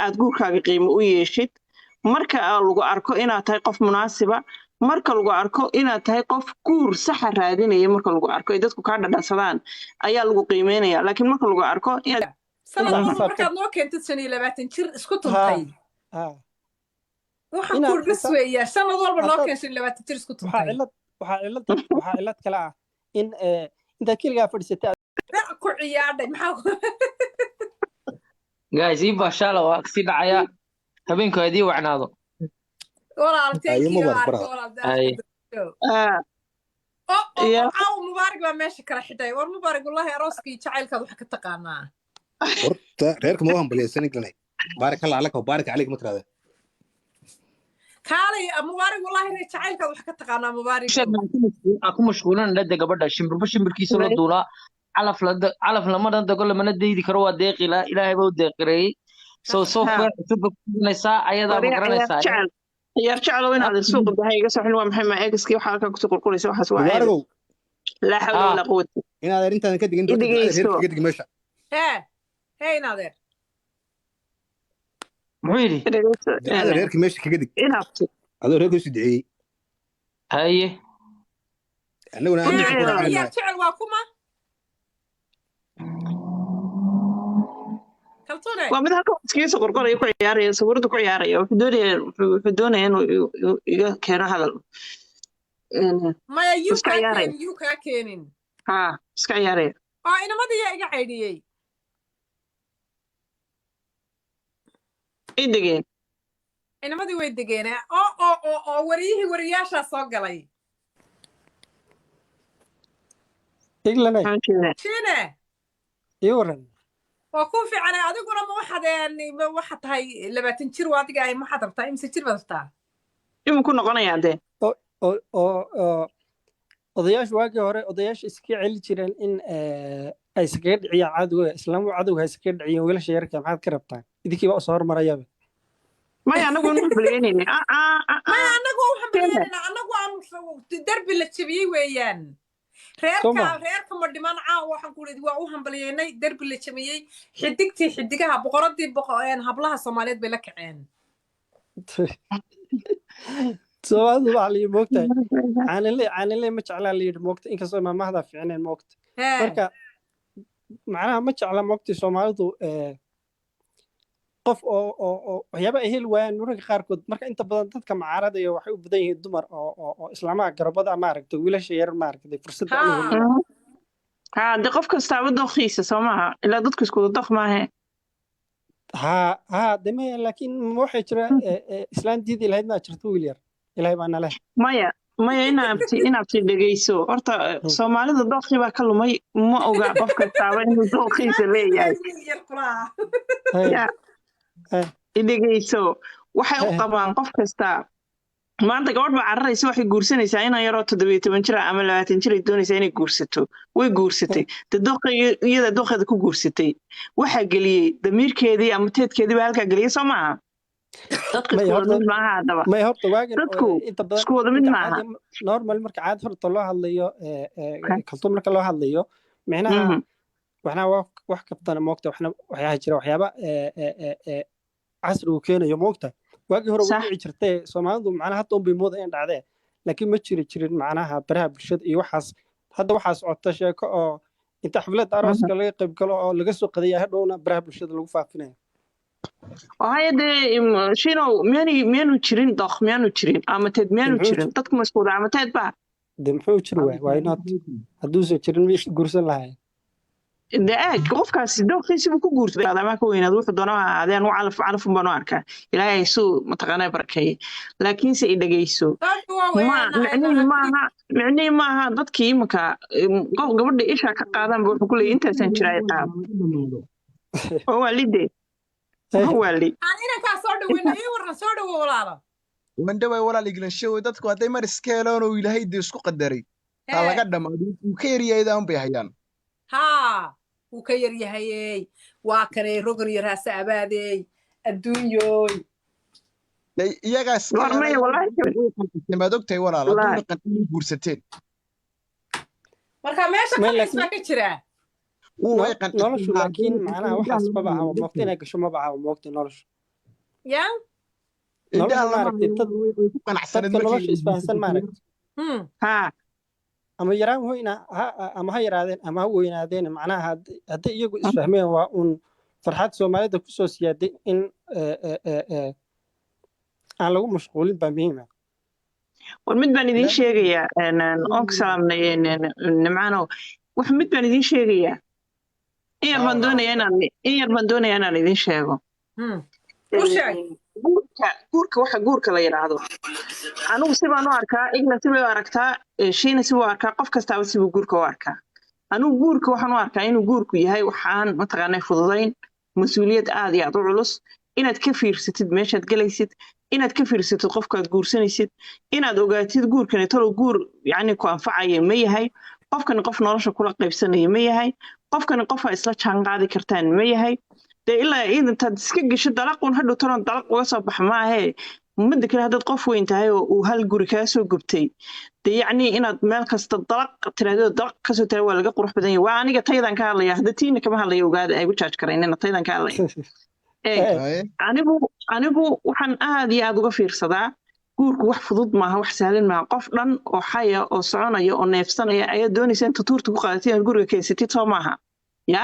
aad guurkaaga qiimo u yeeshid marka lagu arko inaad tahay qof munaasiba marka lagu arko inaad tahay qof guur saxa raadinaya marka lagu arko ay dadku kaa dhadhansadaan ayaa lagu qiimeynaya laakiin marka lagu arko inaad sanad walba markaad noo keentid 25 jir isku tuntay waxaan ku dhis weeyaa sanad walba noo keen 25 jir isku tuntay waxaa cilad kale ah in inta kaliya fadhiisatay ku ciyaadhay maxaa guys iba shala waa si dhacaya habeenku hadii wacnaado walaaltay oo mubaarak baa meesha kala xidhay war mubaarak wallahi arooskii jacaylkaad wax ka taqaanaa horta reerka ma hambaliyaysan inay baarak Allah alaka baarak alayk ma tiraada kaalay mubaarak wallahi jacaylkaad wax ka taqaanaa mubaarak aku mashquulan la gabadha shimbirkiisa la duulaa calaf lama dago lamana deydi karo waa deeqi ilaahay baa u deeqiray soo faa'iideysaa ayada ma garanaysaa yar jecel inaad suuq bahay iga soo xilin waa maxay ma eegskii waxa halka ku soo qurquraysa waxaas waa la hawla wala quwwata inaad arintan ka digin reerka ka dig meesha naadeer muxuu yidhi reerka meesha kaga dig adoo reerka isu duceeyey haye annaguna yar jecel waa kuma waa mid halka iskiisa qorqoraya ku ciyaaraya sawirada ku ciyaaraya wuxuu doonaya inuu iga keeno hadal maya you ka keenin iska ciyaaraya inamadii iga caydhiyey degeen inamadii way degeen oo wariyaashaa soo galay Shine Yoran waa ku fiican adiguna ma waxa tahay 20 jir waa adiga ay ma xadartaa imse jir badaftaa ku noqonayaa de odayaasha waagii hore odayaasha iska celi jireen in ay iskaga dhiciyaan cadowga islaamku cadowga iska dhiciyeen wiilasha yarka maxaad ka rabtaan idinkiiba soo hormarayaba maya anagu waxaan baleenaynaa anagu aan darbi la jabiyey weeyaan reerka ma dhiman waxaan ku leeyahay waa u hambalyeynay darbi la jamiyey xidigaha boqoradii hablaha Soomaaliyeed bay la kaceen Soomaalidu waxa la moogtay aanile ma jeclaa la yiri moogtay inkastoo maamahda fiicneen moogtay marka macnaha ma jecla moogtay Soomaalidu qof oo waxyaaba ay heli waayaan mararka qaarkood marka inta badan dadka macaarada iyo waxay u badan yihiin dumar oo islaamaha garabada ma aragtay wiilasha yar ma aragtay fursad de qof kasta wadooqiisa Soomaha ilaa dadku isku daq maahe deme laakiin waxay jira islaan diidi lahayd ma jirto wiil yar ilaahay baa nala maya inaabti dhegeyso horta Soomaalida dooqi baa ka lumay ma oga qof kasta inuu dooqiisa leeyahay dhegeyso waxay u qabaan qof kasta maanta gabadh baa cararaysa waxay guursanaysaa inaan yaroo 17 jir ama 20 jir ay doonaysaa inay guursato way guursatay iyada dooqeeda ku guursatay waxa geliyay damiirkeedii ama teedkeedii baa halka geliyay soo maaha dadku isku wada mid maaha hadaba may horta waagin inta badan isku wada mid maaha normal marka caad horta loo hadlayo kaltuum marka loo hadlayo waxna wax kabtana moogta waxyaha jira waxyaaba casrigu keenayo moogta waagii hore way jirtay Soomaalidu macnaha hadda bay mooda in dhacday laakiin ma jirin macnaha baraha bulshada iyo waxaas hadda waxaas codta sheeko oo inta xaflad arooska laga qayb galo oo laga soo qadaya hadhowna baraha bulshada lagu faafinayo hayade shino miyaanu jirin doq miyaanu jirin ama teed miyaanu jirin dadku mas'uul ama teed ba de muxuu jiray waa inaad hadduu soo jirin ma guursan lahayn داك قفكاس دوقيسي بو كغورتay adama ka weynaad wuxuu doonaa adeen u calaf baan u arkaa ilaahay soo mataqaanay barakay laakiin si dhageyso maaha dadkii imaka gabadha isha ka qaadan wuxuu ku leeyahay intaasan jiray qaab oo walide ina ka soo dhaweynay waran soo dhawo walaalo mandaway walaal iglanshow dadku haday mar iska helaan oo ilaahay dii isku qadaray ta laga dhamaado uu ka yariyaydan bay hayaan uu ka yaryahayay waa kanay rogan yaraasa abaadey adduunyoy iyagaas warmay wallahi ma dogtay walaal adduun qantii guursateen marka meesha ka jira way qantii noloshu laakiin macnaha waxaas ma baaha moogta inay gasho ma baaha moogta noloshu ya nolosha indhaha maaragtay way ku qanacsaneen dadka markii nolosha isfahansan maaragtay ha ama yaraan hoyna ama ha yaraadeen ama ha weynaadeen macnaha hadday iyagu isfahmeen waa un farxad Soomaalida ku soo siyaaday in aan lagu mashquulin baa muhiim ah war mid baan idin sheegayaa oon ka salaamnay nimcaano wax mid baan idin sheegayaa in yar baan doonayaa inaan idin sheego guurka waxa guurka la yidhaahdo anigu sibaan u arkaa igna sibay u aragtaa shiina sibuu arkaa qof kastaaba sibuu guurka u arkaa anigu guurka waxaan u arkaa inuu guurku yahay waxaan mataqaanaa fududayn mas-uuliyad aad iyo aad u culus inaad ka fiirsatid meeshaad gelaysid inaad ka fiirsatid qofkaad guursanaysid inaad ogaatid guurkani talow guur yacni ku anfacaya ma yahay qofkani qof nolosha kula qaybsanaya ma yahay qofkani qof aa isla jaanqaadi kartaan ma yahay dee ilaa intaad iska gesho dalaqun hadhow taloon dalaq uga soo bax maahee ummadda kale haddaad qof weyn tahay oo uu hal guri kaa soo gubtay dee yacni inaad meel kasta dalaq tiraahdo dalaq kasoo tira waa laga qurux badan yahay waa aniga taydaan ka hadlaya hadda tiina kama hadlaya ogaada ay gu jaaj karaynina taydaan ka hadlaya anigu waxaan aad iyo aad uga fiirsadaa guurku wax fudud maaha wax sahlan maaha qof dhan oo xaya oo soconaya oo neefsanaya ayaa doonaysa inta tuurta ku qaadatid inaad guriga keensatid soo maaha ya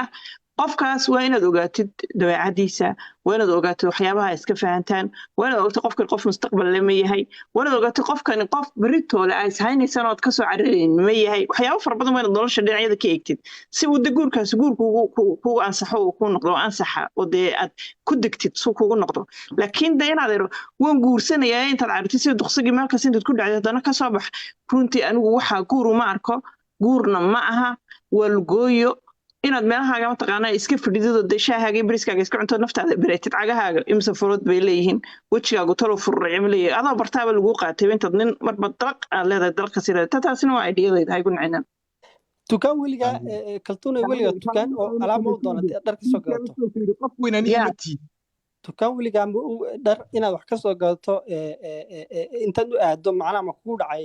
qofkaas waa inaad ogaatid dabeecadiisa waa inaad ogaatid waxyaabaha iska fahantaan waa inaad ogaatid qofkan qof mustaqbal le ma yahay waa inaad ogaatid qofkani qof beritoole aa ishaynaysaan ood kasoo cararayn ma yahay waxyaabo fara badan waa inaad nolosha dhinacyada ka eegtid si uu de guurkaasi guurku kugu ansaxo uu ku noqdo ansaxa oo dee aad ku degtid suu kugu noqdo laakiin de inaad ero waan guursanayaa intaad carartid sida duqsigii meelkaas intaad ku dhacday haddana kasoo bax runtii anigu waxaa guur uma arko guurna ma aha waa lugooyo inaad meelahaaga mataqaanaa iska fadhididoo dee shaahaaga iyo bariskaaga iska cunto naftaada bereetid cagahaaga imse furood bay leeyihiin wejigaagu talow fururacay ma leeyahay adoo bartaaba laguu qaatay intaad nin marba dalaq aad leedahay dalaqka sii leedahay taasina waa aidiyadayda haygu nacinan dukaan weligaa kaltuunay weligaa dukaan oo alaaba u doonatay dhar ka soo gadato qof weyn aniga ma tii dukaan weligaa dhar inaad wax ka soo gadato intaad u aado macnaha ma kugu dhacay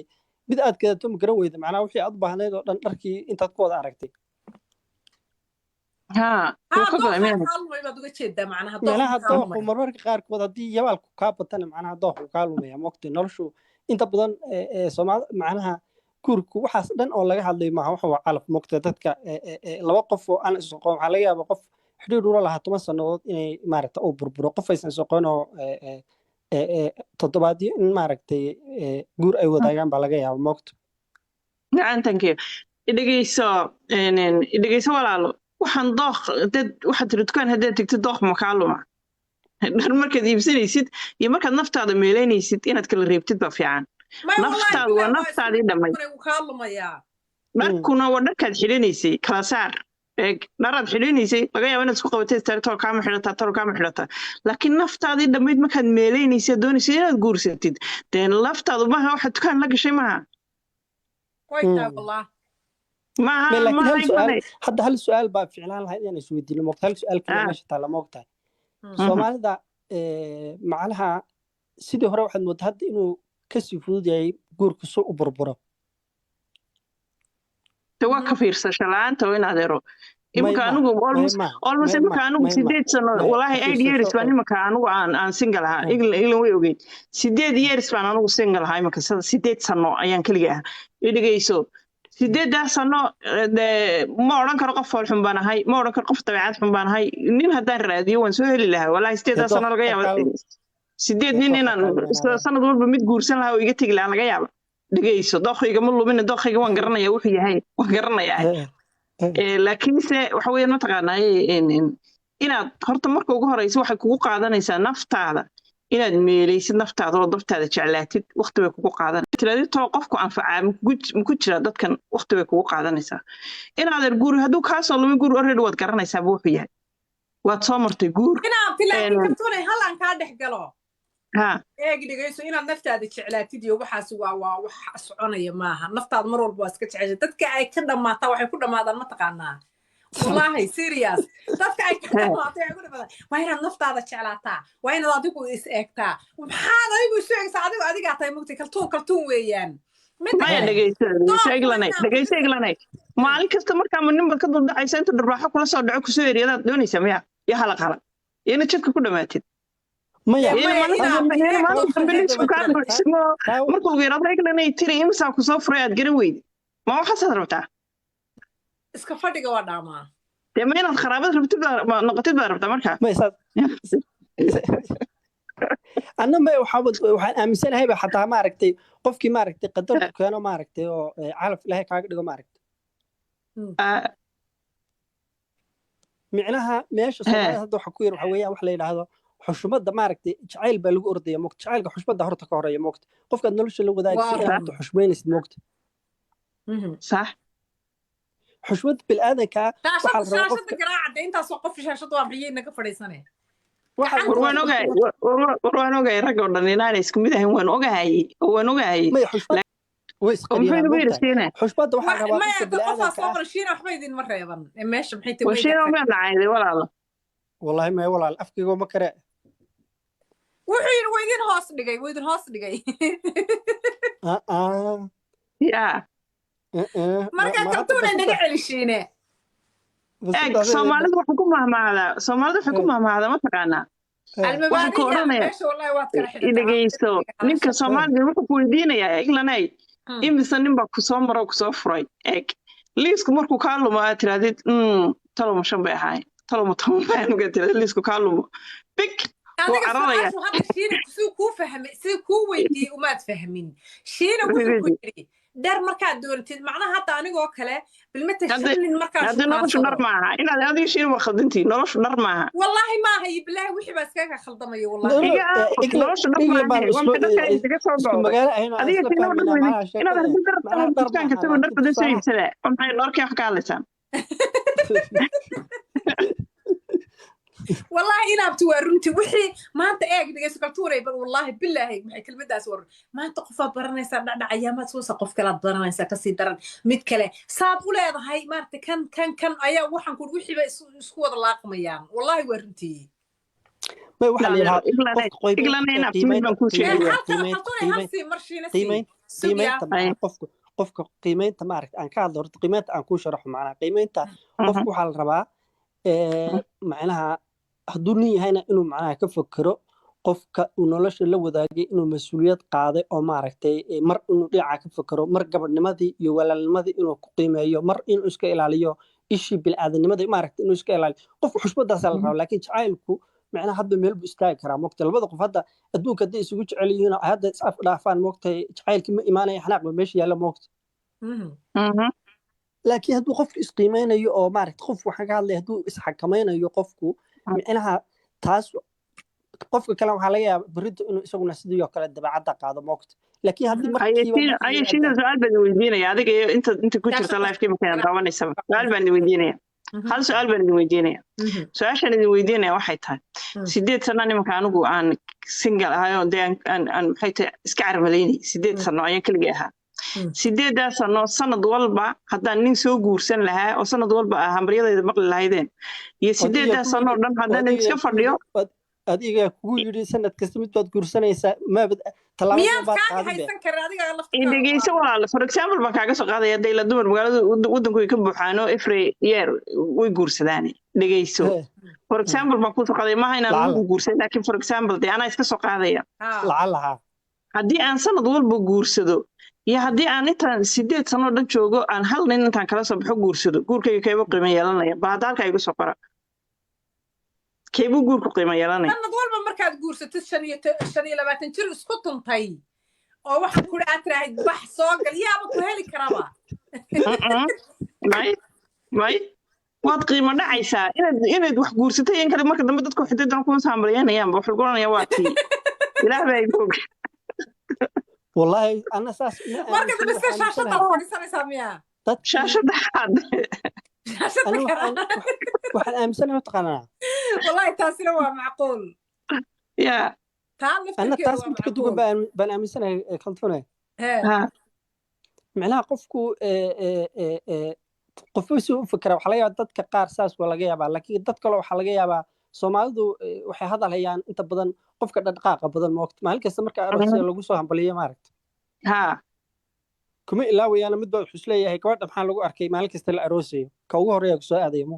mid aad gadato ma garan weyda macnaha wixii aad u baahnayd oo dhan dharkii intaad ku wada aragtay meelaha dooqu marmarka qaarkood haddii yabaalku kaa batana macnaha dooqu kaa lumaya moogtay noloshu inta badan Soomaali macnaha guurku waxaas dhan oo laga hadlay maaha waxa waa calaf moogtay dadka laba qof oo aan isoo qoon waxaa laga yaabaa qof xidhiidh ula lahaa 10 sannadood inay maaragta uu burburo qof aysan isoo qoon oo toddobaadyo in maaragtay guur ay wadaagaan baa laga yaabaa moogto gacantankeyo idhegeyso walaalo waxaan dooq dad waxaad tiri dukaan haddaad tegtid dooq makaaluma dhar markaad iibsanaysid iyo markaad naftaada meelaynaysid inaad kala reebtid baa fiican naftaadu waa naftaadii dhammayd dharkuna waa dharkaad xidhanaysay kala saar dharaad xidhanaysay laga yaaba inaad isku qabatay talo kaama xidhataa talo kaama xidhataa laakiin naftaadii dhammayd markaad meelaynaysid doonaysid inaad guursatid dee laftaadu maaha waxaad dukaan la gashay maaha hadda hal su-aal baa ficlaan lahayd inaan isweydiino moogta hal su-aal kale meesha taalla moogtahay soomaalida macnaha sidii hore waxaad moodaa hadda inuu kasii fudud yahay guurku soo u burburo waa ka fiirsasho la-aanta oo inaad ero imika anigu almost imika anigu 8 sano wallahi 8 years baan imika anigu aan single ahaa iglan way ogeyd 8 years baan anigu single ahaa imika 8 sano ayaan kaliya ah idhigayso 8 sano ma odhan karo qof fool xun baan ahay ma odhan karo qof dabeecad xun baan ahay nin haddaan raadiyo waan soo heli lahaa wallahi 8 sano laga yaaba 8 nin inaan sanad walba mid guursan lahaa oo iga tegi lahaa laga yaaba dhegeyso dookhayga ma lumin dookhayga waan garanayaa wuxuu yahay waan garanayaa laakiinse waxa weeyaan mataqaanaa inaad horta marka ugu horeysa waxay kugu qaadanaysaa naftaada inaad meelaysid naftaada oo dabtaada jeclaatid waqti bay kugu qaadanaysaa tiraadid too qofku anfacaa ma ku jira dadkan waqti bay kugu qaadanaysaa inaadan guur hadduu kaasoo lumin guur already waad garanaysaaba wuxuu yahay waad soo martay guur hallaan kaa dhex galo eegi dhegeyso inaad naftaada jeclaatid iyo waxaas waa wax soconaya maaha naftaada mar walba waa iska jecesha dadka ay ka dhammaataa waxay ku dhammaadaan mataqaanaa wallahi serious dadka ay ka dhammaataa waxay ku dhammaadaan waa inaad naftaada jeclaataa waa inaad adigu is eegtaa maxaad adigu isu eegsaa adigaa tahay mugtay kaltuun weeyaan maya dhegeyso eglanay maalin kasta markaama ninbad ka duldhacaysa inta dharbaaxo kula soo dhaco kusoo eriyadaad doonaysaa miya iyo halaq iyo ina jidka ku dhammaatid maya markuu lagu yaraado eglanay tiri imsaa ku soo furay aad garan weydi ma waxaasaad rabtaa iska fadhiga waa dhaamaa dee ma inaad kharaabad rabtid noqotid baad rabtaa markaa anna ma waxaan aaminsanahay ba xataa maaragtay qofkii maaragtay qadarku keeno maaragtay oo calaf ilaahay kaaga dhigo maaragtay micnaha meesha Soomaaliya hadda waxa ku yar waxa weeyaan wax la yiraahdo xushmada maaragtay jacayl baa lagu ordaya moogta jacaylka xushmada horta ka horeeya moogta qofka nolosha la wadaagay inaad xushmeynaysid moogta صح xushmad bil aadanka waxa la rabaa qofka garaacada intaas oo qof shaashada waa bixiyay naga fadhiisanay waan ogahay rag oo dhan inaan isku mid ahayn waan ogahay xushmada waxa rabaa qofka bil aadanka soo qorsheena waxba idin ma reeban meesha maxay tahay washina ma dhacay walaalo wallahi ma walaal afkiigo ma kare wuxuu weydin hoos dhigay ya marka kartuuna naga celishiine Soomaalidu waxay ku mahmahdaa ma taqaanaa waxaan ku odhanaya dhegeyso ninka Soomaaliga wuxuu ku weydiinayaa eglanay imisa nin baa ku soo maro ku soo furay eeg liisku markuu kaa lumo aad tirahdid talo shan bay ahaay talo ma toban baan uga tirahdid liisku kaa lumo big adiga shiina kusuu kuu fahmay si kuu weydiiyey umaad fahmin shiina wuxuu ku yiri dar markaad dooratid macnaha hadda anigoo kale bilmata shilin markaad hadda noloshu dhar maaha inaad adiga shiina waa khaldintii noloshu dhar maaha wallahi maaha billahi wixii baa iskaga khaldamayo wallahi noloshu dhar maaha magaalo ayna adiga shiina inaad hadda dadka tago dhar badan soo iibsada waxay dharkii wax ka hadlaysaan والله إنا بتورنتي وحي ما أنت إيه قد يسقطوري بل والله بالله محي كلمة داس ور ما أنت قفا برنيسا دعنا أيامات سوسا قف كلا برنيسا كسي درن متكلة صاب ولا هاي ما أنت كان أيا وحن كل وحي بسكوت الله قميان والله ورنتي ما وحل يلها إقلنا قيمين قفك قيمين تمارك أن كاد دورت قيمين أن كوش رح معنا قيمين تا قفك وحل ربا معناها هدوني هنا إنه معناها كفكره قفك ونولش اللي وذاقي إنه مسؤوليات قاضي أو معركتي مر إنه ديعة كفكره مر قبل نماذي يولا الماضي إنه قيمة يو مر إنه إسكال عليه إشي بالآذن نماذي معركت إنه إسكال عليه قف حشبة ده سالفه لكن شعائلكو معناها هذا ميل بستاي كرام وقت البعض قف هذا أدوك قد يسوي عليه هنا هذا إسعاف رافان وقت شعائلك إيمانه يحناق بمشي يلا وقت لكن هدو قفك إسقيمينيو أو مارك قف وحاجة عليه هدو إسحكمينيو قفكو معناها تاس قفك كلام عليا بريد إنه يسوون سديو كلا دبعة قاعدة وقت لكن هذه أي شيء سؤال بدي ويدينا يا هذيك أنت كنت تطلع في مكان ضواني سبب سؤال بدي ويدينا هل سؤال بدي ويدينا سؤال عشان بدي ويدينا واحد هاي سديت سنة أنا مكانه عن سنجل هاي ده عن حيث إسكعر مليني سديت سنة أيام كل جهة sideedaa sanad walba haddaan nin soo guursan lahaa oo sanad walba hambaryadayda maqli lahaydeen iyo sideedaa sano oo dhan haddaan iska fadhiyo adiga kugu yiri sanad kasta mid baad guursanaysaa maabad dhegeyso walaal for example baan kaaga soo qaadaya hadday la dumar magaalada waddanku ay ka buuxaano every year way guursadaan dhegeyso for example baan kusoo qaadaya maaha inaan lagu guursan laakiin for example dee anaa iska soo qaadaya lacalaha haddii aan sanad walba guursado iyo haddii aan intaan 8 sano dhan joogo aan hal nin intaan kala soo baxo guursado guurkayga kayba qiimo yeelanaya baad halka igu soo qora kaybu guurku qiimo yeelanaya sanad walba markaad guursato 25 jir isku tuntay oo waxa ku dhaatay bax soo gal yaaba ku heli karaba may waad qiimo dhacaysaa inaad wax guursatay in kale marka dambe dadku xididan ku saambaleenayaan wax goranaya waa tii ilaahay boog والله أنا أساس مركز بس شاشة طبعا سامية شاشة حد أنا واحد أمثلة متقنعة والله تاسير هو معقول يا أنا تاس متكدو بان أمثلة كنتونه معناها قفكو قفو سوء فكرة وحلاقي ضدك قار ساس ولا جيابا لكن ضدك لو حلاقي جيابا Soomaalidu waxay hadalhayaan inta badan qofka dhaqaaqa badan moogta maalin kasta marka aragtida lagu soo hambaliyo maaragta kuma ilaawayaan mid baa xus leeyahay gabadha maxaa lagu arkay maalin kasta la aroosayo ka ugu horeeya ku soo aadayo mo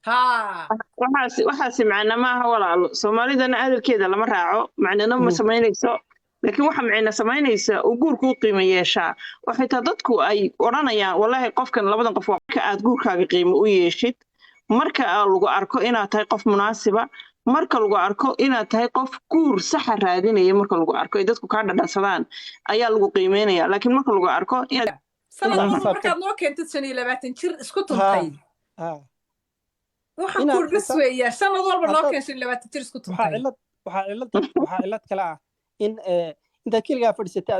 ها waxaasi macna maaha walaalo soomaalidana hadalkeeda lama raaco macnana ma samaynayso laakiin waxa macna samaynaysa uu guurku u qiimo yeeshaa waxay taa dadku ay oranayaan wallahi qofkan labadan qof ka aad guurkaaga qiimo u yeeshid marka lagu arko inaad tahay qof munaasiba marka lagu arko inaad tahay qof guur sax raadinaya marka lagu arko ay dadku ka dhadhansadaan ayaa lagu qiimeynaya laakiin marka lagu arko inaad sanad walba markaad noo keentid 25 jir isku tuntay waxaan ku dhis weeyaa sanad walba noo keentin 25 jir isku tuntay waxaa cilad kale ah in inta kaliya fadhiisatay